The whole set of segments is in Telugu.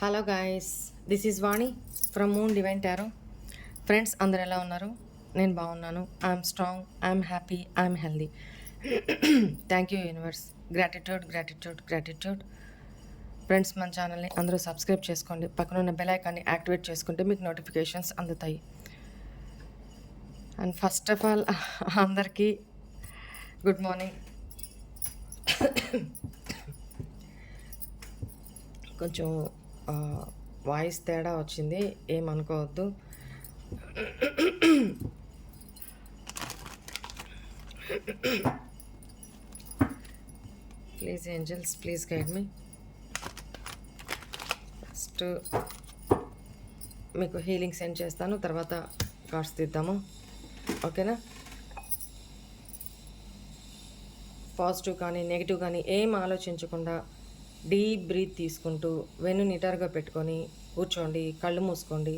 Hello guys, this is Vani from moon divine tarot. Friends అందరు ఎలా ఉన్నారు? నేను బాగున్నాను. I'm strong, I'm happy, I'm healthy. Thank you universe. Gratitude gratitude gratitude. Friends, మన ఛానల్ని అందరూ సబ్స్క్రైబ్ చేసుకోండి. పక్కన ఉన్న బెల్ ఐకాన్ని యాక్టివేట్ చేసుకుంటే మీకు నోటిఫికేషన్స్ అందుతాయి. అండ్ ఫస్ట్ ఆఫ్ ఆల్ అందరికీ గుడ్ మార్నింగ్. కొంచెం వాయిస్ తేడా వచ్చింది, ఏమనుకోవద్దు. Please angels, please guide me. First మీకు హీలింగ్ సెండ్ చేస్తాను, తర్వాత కార్డ్స్ తీద్దాము, ఓకేనా? పాజిటివ్ కానీ నెగిటివ్ కానీ ఏం ఆలోచించకుండా డీప్ బ్రీత్ తీసుకుంటూ వెన్ను నిటారుగా పెట్టుకొని కూర్చోండి. కళ్ళు మూసుకోండి.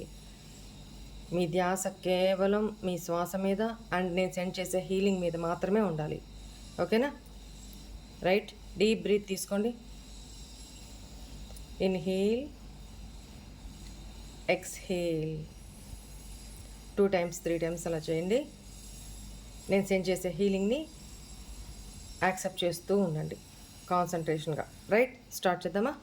మీ ధ్యాస కేవలం మీ శ్వాస మీద అండ్ నేను సెండ్ చేసే హీలింగ్ మీద మాత్రమే ఉండాలి, ఓకేనా? రైట్, డీప్ బ్రీత్ తీసుకోండి. ఇన్హేల్, ఎక్స్హేల్ 2 times 3 times అలా చేయండి. నేను సెండ్ చేసే హీలింగ్ని యాక్సెప్ట్ చేస్తూ ఉండండి కాన్సన్ట్రేషన్గా. రైట్, స్టార్ట్ చేద్దామా?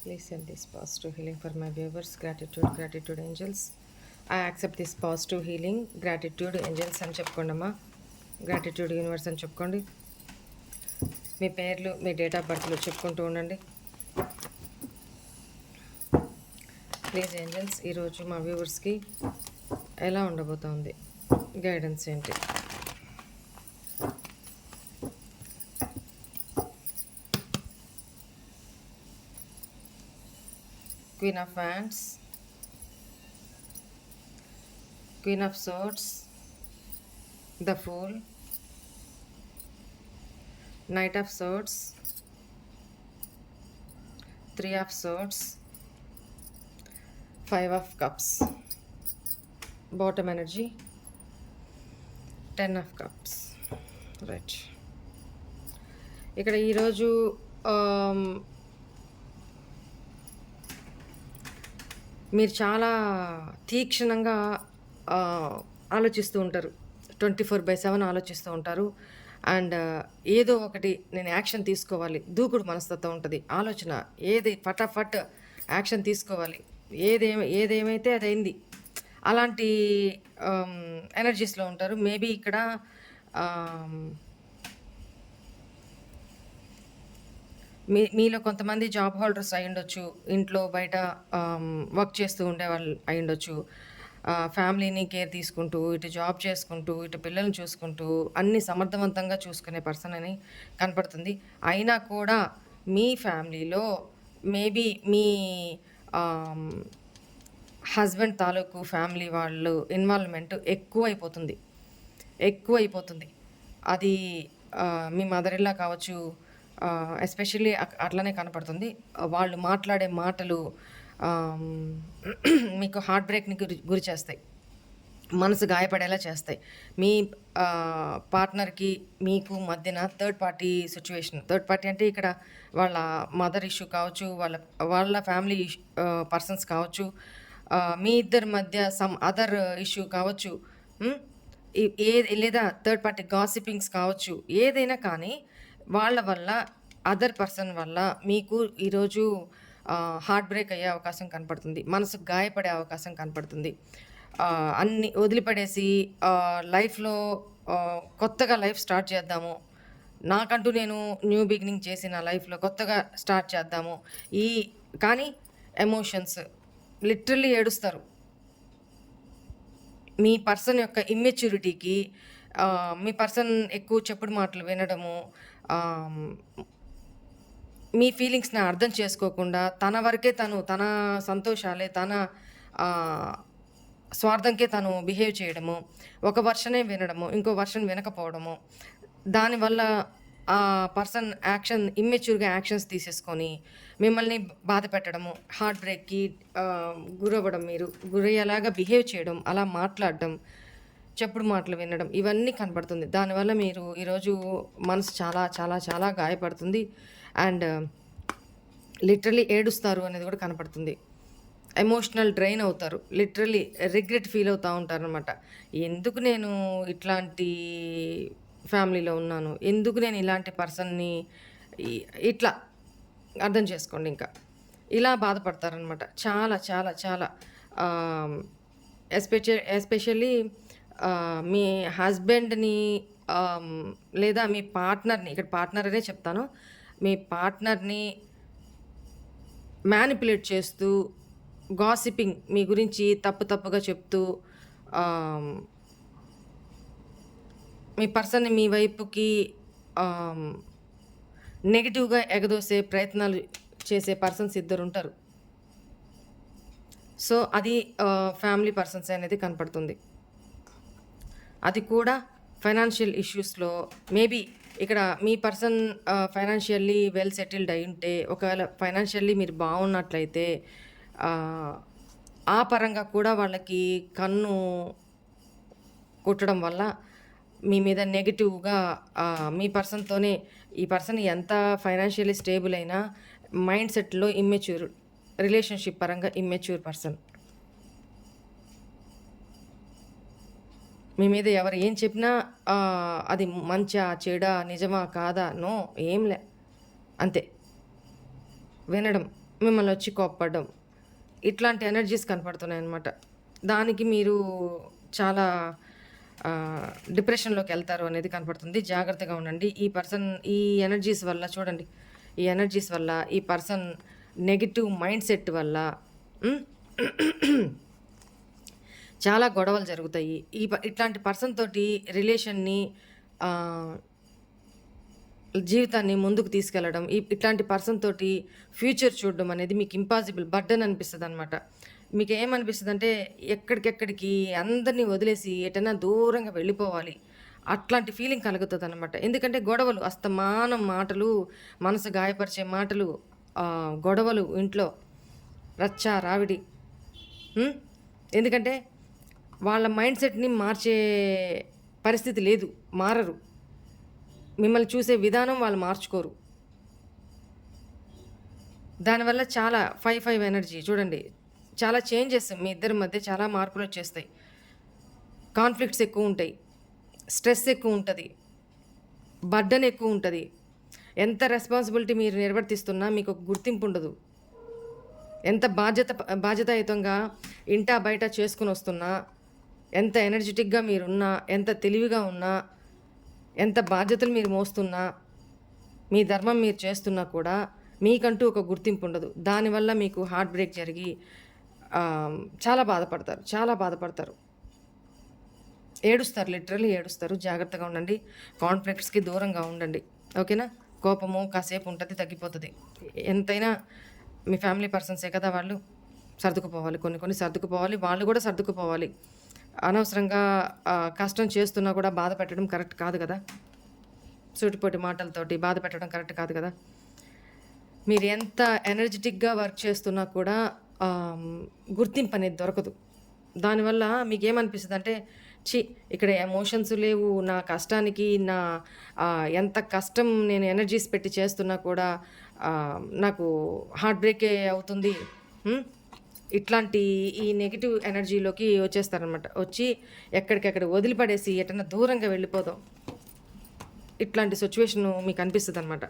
Please send this positive healing for my viewers. Gratitude, gratitude angels. I accept this positive healing. Gratitude angels అని చెప్పుకోండమ్మా. గ్రాటిట్యూడ్ యూనివర్స్ అని చెప్పుకోండి. మీ పేర్లు, మీ డేట్ ఆఫ్ బర్త్లు చెప్పుకుంటూ ఉండండి. ప్లీజ్ ఏంజల్స్, ఈరోజు మా వ్యూవర్స్కి ఎలా ఉండబోతోంది, గైడెన్స్ ఏంటి? Queen of Wands, Queen of Swords, the Fool, Knight of Swords, 3 of Swords, 5 of Cups, bottom energy, 10 of Cups. Right. ఇక్కడ ఈరోజు మీరు చాలా తీక్షణంగా ఆలోచిస్తూ ఉంటారు. 24/7 ఆలోచిస్తూ ఉంటారు. అండ్ ఏదో ఒకటి నేను యాక్షన్ తీసుకోవాలి, దూకుడు మనస్తత్వం ఉంటుంది. ఆలోచన ఏది ఫటాఫట్ యాక్షన్ తీసుకోవాలి, ఏదేమైతే అది అయింది, అలాంటి ఎనర్జీస్లో ఉంటారు. మేబీ ఇక్కడ మీలో కొంతమంది జాబ్ హోల్డర్స్ అయి ఉండొచ్చు, ఇంట్లో బయట వర్క్ చేస్తూ ఉండేవాళ్ళు అయి ఉండొచ్చు. ఫ్యామిలీని కేర్ తీసుకుంటూ, ఇటు జాబ్ చేసుకుంటూ, ఇటు పిల్లల్ని చూసుకుంటూ అన్నీ సమర్థవంతంగా చూసుకునే పర్సన్ అని కనపడుతుంది. అయినా కూడా మీ ఫ్యామిలీలో మేబీ మీ హస్బెండ్ తాలూకు ఫ్యామిలీ వాళ్ళు ఇన్వాల్వ్‌మెంట్ ఎక్కువైపోతుంది. అది మీ మదర్ ఇన్‌లా కావచ్చు, ఎస్పెషల్లీ అట్లనే కనపడుతుంది. వాళ్ళు మాట్లాడే మాటలు ఆహ్, మీకు హార్ట్ బ్రేక్‌ని గురి చేస్తాయి. మనసు గాయపడేలా చేస్తాయి. మీ పార్ట్నర్‌కి మీకు మధ్యన థర్డ్ పార్టీ అంటే ఇక్కడ వాళ్ళ మదర్ ఇష్యూ కావచ్చు, వాళ్ళ ఫ్యామిలీ పర్సన్స్ కావచ్చు, మీ ఇద్దరి మధ్య సమ్ అదర్ ఇష్యూ కావచ్చు. హ్మ్. లేదా థర్డ్ పార్టీ గాసిపింగ్స్ కావచ్చు. ఏదైనా కానీ వాళ్ళ వల్ల, అదర్ పర్సన్ వల్ల మీకు ఈరోజు హార్ట్ బ్రేక్ అయ్యే అవకాశం కనపడుతుంది. మనసు గాయపడే అవకాశం కనపడుతుంది. అన్నీ వదిలిపడేసి లైఫ్‌లో కొత్తగా లైఫ్ స్టార్ట్ చేద్దాము. నాకంటూ నేను న్యూ బిగినింగ్ చేసి నా లైఫ్‌లో కొత్తగా స్టార్ట్ చేద్దాము. ఈ కానీ ఎమోషన్స్ లిటరల్లీ ఏడుస్తారు. మీ పర్సన్ యొక్క ఇమ్మెచ్యూరిటీకి మీ పర్సన్ ఎక్కువ చెప్పుడు మాటలు వినడము, ఆహ్, మీ ఫీలింగ్స్‌ని అర్థం చేసుకోకుండా తన వరకే తన సంతోషాలే, తన ఆహ్, స్వార్థంకే తను బిహేవ్ చేయడము, ఒక వర్షనే వినడము, ఇంకో వర్షన్ వినకపోవడము. దానివల్ల ఆ పర్సన్ ఇమ్మెచ్యూర్‌గా యాక్షన్స్ తీసేసుకొని మిమ్మల్ని బాధ పెట్టడము, హార్ట్ బ్రేక్‌కి గురవ్వడం, మీరు గురయ్యేలాగా బిహేవ్ చేయడం, అలా మాట్లాడడం, చెప్పుడు మాటలు వినడం ఇవన్నీ కనపడుతుంది. దానివల్ల మీరు ఈరోజు మనసు చాలా చాలా చాలా గాయపడుతుంది. అండ్ లిటరల్లీ ఏడుస్తారు అనేది కూడా కనపడుతుంది. ఎమోషనల్ డ్రైన్ అవుతారు. లిటరల్లీ రిగ్రెట్ ఫీల్ అవుతా ఉంటారనమాట. ఎందుకు నేను ఇట్లాంటి ఫ్యామిలీలో ఉన్నాను? ఎందుకు నేను ఇలాంటి పర్సన్‌ని ఇ ఇట్లా అర్థం చేసుకోండి ఇంకా. ఇలా బాధపడతారనమాట. చాలా చాలా చాలా ఆహ్, ఎస్పెషల్లీ మీ హస్బెండ్‌ని లేదా మీ పార్ట్నర్‌ని, ఇక్కడ పార్ట్నర్ అనే చెప్తాను. మీ పార్ట్నర్‌ని మ్యానిపులేట్ చేస్తూ, గాసిపింగ్ మీ గురించి తప్పుగా చెప్తూ, ఆహ్, మీ పర్సన్‌ని మీ వైపుకి ఆహ్, నెగెటివ్‌గా ఎగదోసే ప్రయత్నాలు చేసే పర్సన్స్ ఇద్దరుంటారు. సో, అది ఫ్యామిలీ పర్సన్స్ అనేది కనపడుతుంది. అది కూడా ఫైనాన్షియల్ ఇష్యూస్‌లో మేబీ ఇక్కడ మీ పర్సన్ ఫైనాన్షియల్లీ వెల్ సెటిల్డ్ అయ్యుంటే, ఒకవేళ ఫైనాన్షియల్లీ మీరు బాగున్నట్లయితే ఆహ్, ఆ పరంగా కూడా వాళ్ళకి కన్ను కొట్టడం వల్ల మీ మీద నెగెటివ్‌గా మీ పర్సన్‌తోనే ఈ పర్సన్ ఎంత ఫైనాన్షియల్లీ స్టేబుల్ అయినా మైండ్ సెట్‌లో రిలేషన్‌షిప్ పరంగా ఇమ్మెచ్యూర్ పర్సన్. మీ మీద ఎవరు ఏం చెప్పినా అది మంచా? చెడా? నిజమా? కాదా? నో ఏంలే. అంతే. వినడం, మిమ్మల్నొచ్చి కోప్పడడం. ఇట్లాంటి ఎనర్జీస్ కనపడుతున్నాయన్నమాట. దానికి మీరు చాలా డిప్రెషన్‌లోకెళ్తారు అనేది కనపడుతుంది. జాగ్రత్తగా ఉండండి. ఈ ఎనర్జీస్ వల్ల చూడండి. ఈ ఎనర్జీస్ వల్ల, ఈ పర్సన్ నెగెటివ్ మైండ్ సెట్ వల్ల హ్మ్. చాలా గొడవలు జరుగుతాయి. ఇట్లాంటి పర్సన్ తోటి రిలేషన్‌ని ఆహ్, జీవితాన్ని ముందుకు తీసుకెళ్లడం, ఇట్లాంటి పర్సన్ తోటి ఫ్యూచర్ చూడడం అనేది మీకు ఇంపాసిబుల్ బర్డెన్ అనిపిస్తదనమాట. మీకేమనిపిస్తదంటే ఎక్కడికెక్కడికి అందరిని వదిలేసి ఎటన్నా దూరంగా వెళ్ళిపోవాలి. అట్లాంటి ఫీలింగ్ కలుగుతదనమాట. ఎందుకంటే గొడవలు, అస్తమానం మాటలు, మనసు గాయపరిచే మాటలు, గొడవలు ఇంట్లో, రచ్చ, రావిడి. హ్మ్. ఎందుకంటే వాళ్ళ మైండ్ సెట్‌ని మార్చే పరిస్థితి లేదు. మారరు. మిమ్మల్ని చూసే విధానం వాళ్ళు మార్చుకోరు. దానివల్ల చాలా 5 ఎనర్జీ చూడండి. చాలా చేంజెస్ మీ ఇద్దరి మధ్య చాలా మార్పులొచ్చేస్తాయి. కాన్‌ఫ్లిక్ట్స్ ఎక్కువుంటాయి. స్ట్రెస్ ఎక్కువుంటది. బర్డెన్ ఎక్కువుంటది. ఎంత రెస్పాన్సిబిలిటీ మీరు నిర్వర్తిస్తున్నా మీకొక గుర్తింపుండదు. ఎంత బాధ్యతాయుతంగా ఇంటా బయట చేసుకొనొస్తున్నా, ఎంత ఎనర్జిటిక్‌గా మీరున్నా, ఎంత తెలివిగా ఉన్నా, ఎంత బాధ్యతలు మీరు మోస్తున్నా, మీ ధర్మం మీరు చేస్తున్నా కూడా మీకంటూ ఒక గుర్తింపుండదు. దానివల్ల మీకు హార్ట్ బ్రేక్ జరిగి చాలా బాధపడతారు. చాలా బాధపడతారు. ఏడుస్తారు. లిటరల్లీ ఏడుస్తారు. జాగ్రత్తగా ఉండండి. కాన్‌ఫ్లిక్ట్స్‌కి దూరంగా ఉండండి. ఓకేనా? కోపము కాసేపు ఉంటది, తగ్గిపోతది. ఎంతైనా మీ ఫ్యామిలీ పర్సన్సే కదా వాళ్ళు. సర్దుకుపోవాలి. కొన్ని కొన్ని సర్దుకుపోవాలి. వాళ్ళు కూడా సర్దుకుపోవాలి. అనవసరంగా కష్టం చేస్తున్నా కూడా బాధ పెట్టడం కరెక్ట్ కాదు కదా! సూటిపోటి మాటలతోటి బాధ పెట్టడం కరెక్ట్ కాదు కదా! మీరు ఎంత ఎనర్జిటిక్‌గా వర్క్ చేస్తున్నా కూడా గుర్తింపు అనేది దొరకదు. దానివల్ల మీకేమనిపిస్తదంటే, ఛీ! ఇక్కడ ఎమోషన్స్ లేవు. నా కష్టానికి ఎంత కష్టం నేను ఎనర్జీస్ పెట్టి చేస్తున్నా కూడా నాకు హార్ట్ బ్రేకే అవుతుంది. హ్మ్. ఇట్లాంటి ఈ నెగెటివ్ ఎనర్జీలోకి వచ్చేస్తారనమాట. వచ్చి ఎక్కడికక్కడ వదిలిపడేసి ఎటన్నా దూరంగా వెళ్ళిపోదాం. ఇట్లాంటి సిట్యుయేషను మీకు అనిపిస్తదనమాట.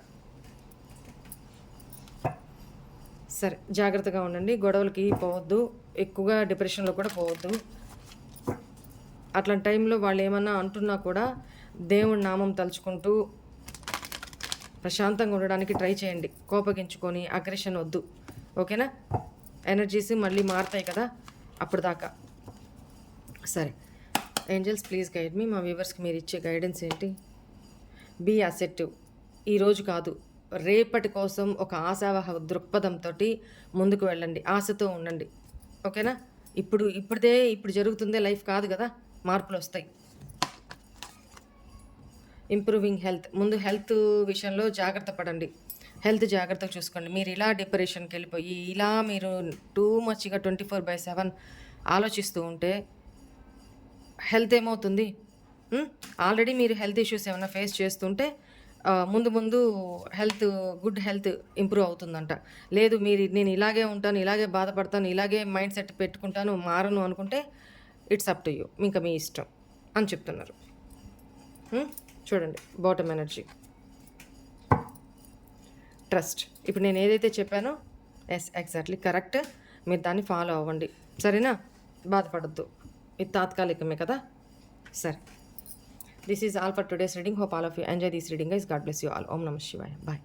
సరే, జాగ్రత్తగా ఉండండి. గొడవలకి పోవద్దు. ఎక్కువగా డిప్రెషన్‌లో కూడా పోవద్దు. అట్లాంటి టైంలో వాళ్ళేమన్నా అంటున్నా కూడా దేవుడి నామం తలుచుకుంటూ ప్రశాంతంగా ఉండడానికి ట్రై చేయండి. కోపగించుకొని అగ్రెషన్ వద్దు. ఓకేనా? ఎనర్జీస్ మళ్ళీ మారతాయి కదా! అప్పటిదాకా. సరే, ఏంజెల్స్ ప్లీజ్ గైడ్ మీ. మా వ్యూవర్స్‌కి మీరు ఇచ్చే గైడెన్స్ ఏంటి? బీ అసెర్టివ్. ఈరోజు కాదు, రేపటి కోసం ఒక ఆశావహ దృక్పథంతోటి ముందుకు వెళ్ళండి. ఆశతో ఉండండి. ఓకేనా? ఇప్పుడు జరుగుతుందే లైఫ్ కాదు కదా! మార్పులొస్తాయి. Improving health. ముందు హెల్త్ విషయంలో జాగ్రత్త పడండి. హెల్త్ జాగ్రత్తగా చూసుకోండి. మీరు ఇలా డిప్రెషన్‌కెళ్ళిపోయి, ఇలా మీరు టూ మచ్‌గా 24/7 ఆలోచిస్తూ ఉంటే హెల్త్ ఏమవుతుంది? ఆల్రెడీ మీరు హెల్త్ ఇష్యూస్ ఏమైనా ఫేస్ చేస్తుంటే ముందు ముందు గుడ్ హెల్త్ ఇంప్రూవ్ అవుతుందంట. లేదు, నేను ఇలాగే ఉంటాను, ఇలాగే బాధపడతాను, ఇలాగే మైండ్ సెట్ పెట్టుకుంటాను, మారను అనుకుంటే ఇట్స్ అప్ టు యూ. ఇంకా మీ ఇష్టం అని చెప్తున్నారు. చూడండి, బాటమ్ ఎనర్జీ, ట్రస్ట్. ఇప్పుడు నేను ఏదైతే చెప్పానో ఎగ్జాక్ట్లీ కరెక్ట్. మీరు దాన్ని ఫాలో అవ్వండి. సరేనా? బాధపడద్దు. ఇది తాత్కాలికమే కదా. సరే, this is all for today's reading. Hope all of you enjoy this reading, guys. God bless you all. Om Namah Shivaya. Bye.